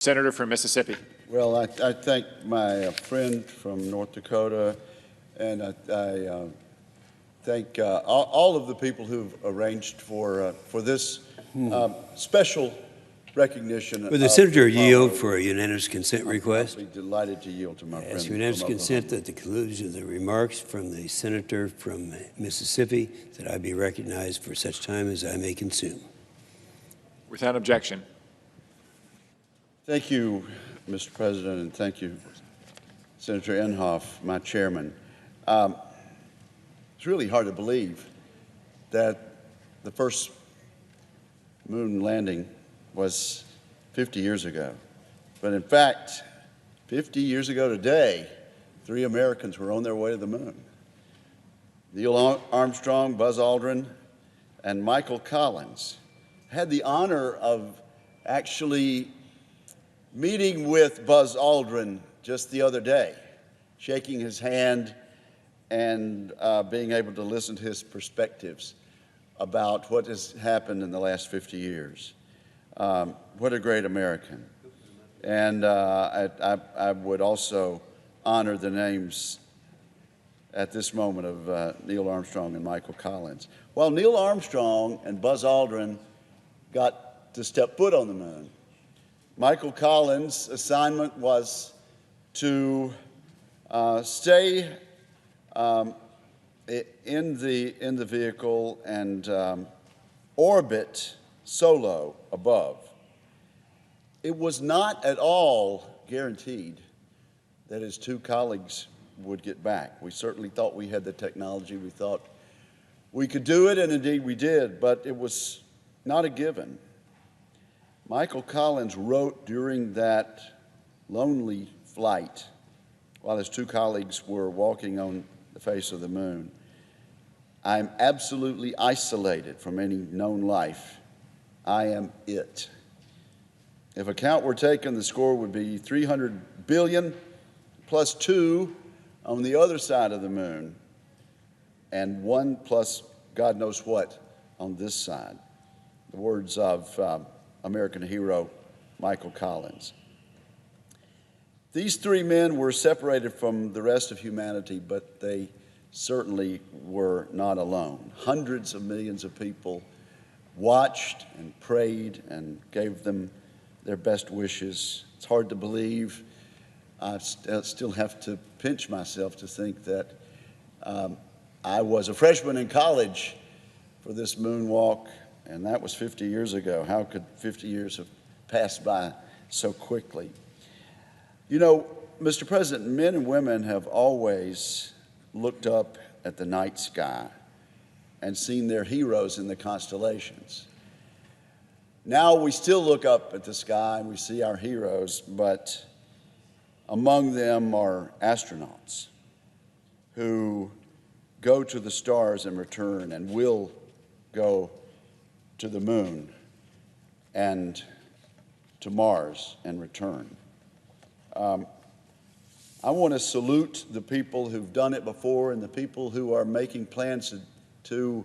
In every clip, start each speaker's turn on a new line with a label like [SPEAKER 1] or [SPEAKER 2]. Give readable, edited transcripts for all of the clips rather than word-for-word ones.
[SPEAKER 1] Senator from Mississippi.
[SPEAKER 2] Well, I thank my friend from North Dakota, and I thank all of the people who've arranged for this special recognition.
[SPEAKER 3] Would the senator yield for a unanimous consent request?
[SPEAKER 2] I'll be delighted to yield to my friend.
[SPEAKER 3] Ask unanimous consent at the conclusion of the remarks from the senator from Mississippi that I be recognized for such time as I may consume.
[SPEAKER 1] Without objection.
[SPEAKER 2] Thank you, Mr. President, and thank you, Senator Inhofe, my chairman. It's really hard to believe that the first moon landing was 50 years ago. But in fact, 50 years ago today, 3 Americans were on their way to the moon. Neil Armstrong, Buzz Aldrin, and Michael Collins. I had the honor of actually meeting with Buzz Aldrin just the other day, shaking his hand and being able to listen to his perspectives about what has happened in the last 50 years. What a great American. And I would also honor the names at this moment of Neil Armstrong and Michael Collins. While Neil Armstrong and Buzz Aldrin got to step foot on the moon, Michael Collins' assignment was to stay in the vehicle and orbit solo above. It was not at all guaranteed that his 2 colleagues would get back. We certainly thought we had the technology. We thought we could do it, and indeed we did, but it was not a given. Michael Collins wrote during that lonely flight while his 2 colleagues were walking on the face of the moon, "I'm absolutely isolated from any known life. I am it." If account were taken, the score would be 300 billion plus 2 on the other side of the moon and 1 plus God knows what on this side. The words of American hero Michael Collins. These 3 men were separated from the rest of humanity, but they certainly were not alone. Hundreds of millions of people watched and prayed and gave them their best wishes. It's hard to believe. I still have to pinch myself to think that I was a freshman in college for this moonwalk, and that was 50 years ago. How could 50 years have passed by so quickly? You know, Mr. President, men and women have always looked up at the night sky and seen their heroes in the constellations. Now we still look up at the sky and we see our heroes, but among them are astronauts who go to the stars and return and will go to the moon and to Mars and return. I want to salute the people who've done it before and the people who are making plans to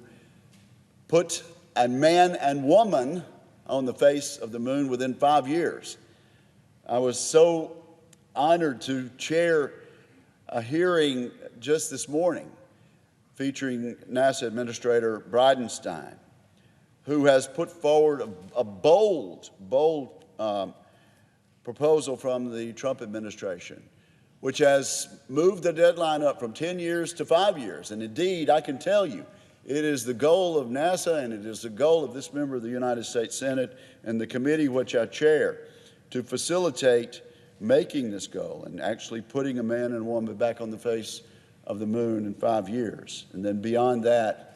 [SPEAKER 2] put a man and woman on the face of the moon within 5 years. I was so honored to chair a hearing just this morning featuring NASA Administrator Bridenstine, who has put forward a bold proposal from the Trump administration, which has moved the deadline up from 10 years to 5 years. And indeed, I can tell you, it is the goal of NASA and it is the goal of this member of the United States Senate and the committee which I chair to facilitate making this goal and actually putting a man and a woman back on the face of the moon in 5 years. And then beyond that,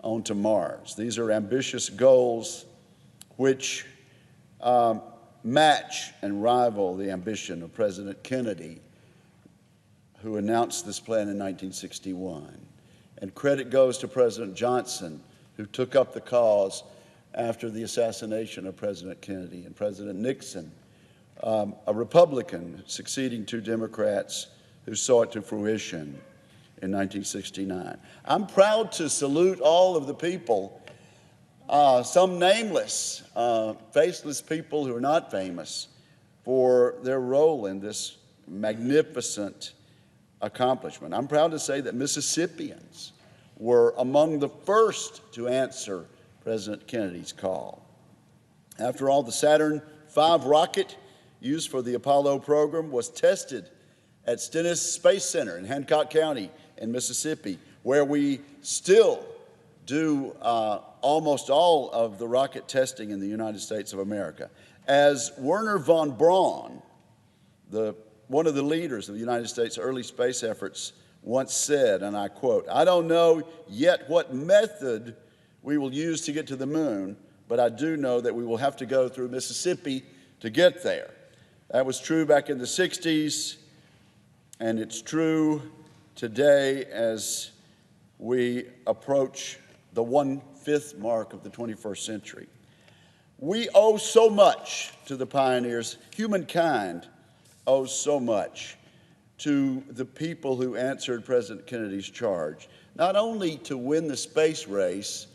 [SPEAKER 2] onto Mars. These are ambitious goals which match and rival the ambition of President Kennedy, who announced this plan in 1961. And credit goes to President Johnson, who took up the cause after the assassination of President Kennedy, and President Nixon, a Republican succeeding 2 Democrats who saw it to fruition in 1969. I'm proud to salute all of the people some nameless, faceless people who are not famous, for their role in this magnificent accomplishment. I'm proud to say that Mississippians were among the first to answer President Kennedy's call. After all, the Saturn V rocket used for the Apollo program was tested at Stennis Space Center in Hancock County in Mississippi, where we still do almost all of the rocket testing in the United States of America. As Wernher von Braun, one of the leaders of the United States' early space efforts, once said, and I quote, "I don't know yet what method we will use to get to the moon, but I do know that we will have to go through Mississippi to get there." That was true back in the 60s, and it's true today as we approach the 1/5 mark of the 21st century. We owe so much to the pioneers. Humankind owes so much to the people who answered President Kennedy's charge, not only to win the space race,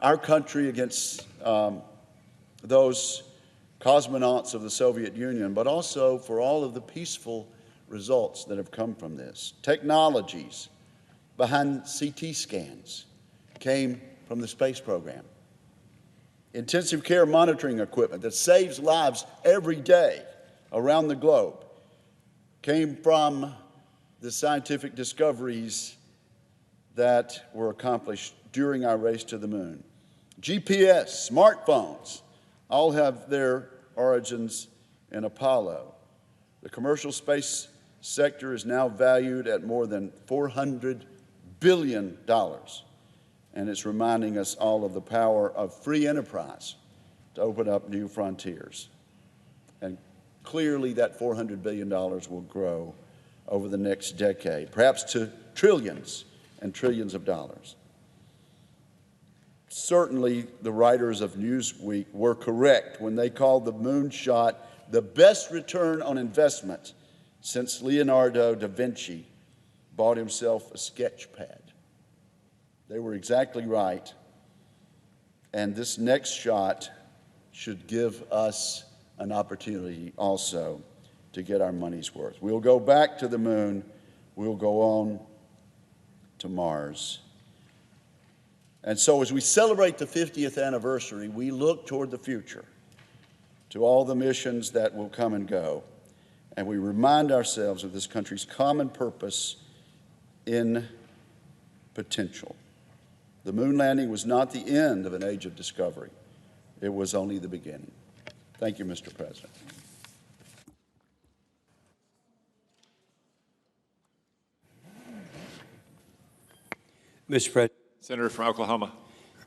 [SPEAKER 2] our country against those cosmonauts of the Soviet Union, but also for all of the peaceful results that have come from this. Technologies behind CT scans came from the space program. Intensive care monitoring equipment that saves lives every day around the globe came from the scientific discoveries that were accomplished during our race to the moon. GPS, smartphones, all have their origins in Apollo. The commercial space sector is now valued at more than $400 billion, and it's reminding us all of the power of free enterprise to open up new frontiers. And clearly that $400 billion will grow over the next decade, perhaps to trillions and trillions of dollars. Certainly, the writers of Newsweek were correct when they called the moonshot the best return on investment since Leonardo da Vinci bought himself a sketch pad. They were exactly right, and this next shot should give us an opportunity also to get our money's worth. We'll go back to the moon, we'll go on to Mars. And so as we celebrate the 50th anniversary, we look toward the future, to all the missions that will come and go, and we remind ourselves of this country's common purpose in potential. The moon landing was not the end of an age of discovery. It was only the beginning. Thank you, Mr. President.
[SPEAKER 3] Mr. President.
[SPEAKER 1] Senator from Oklahoma.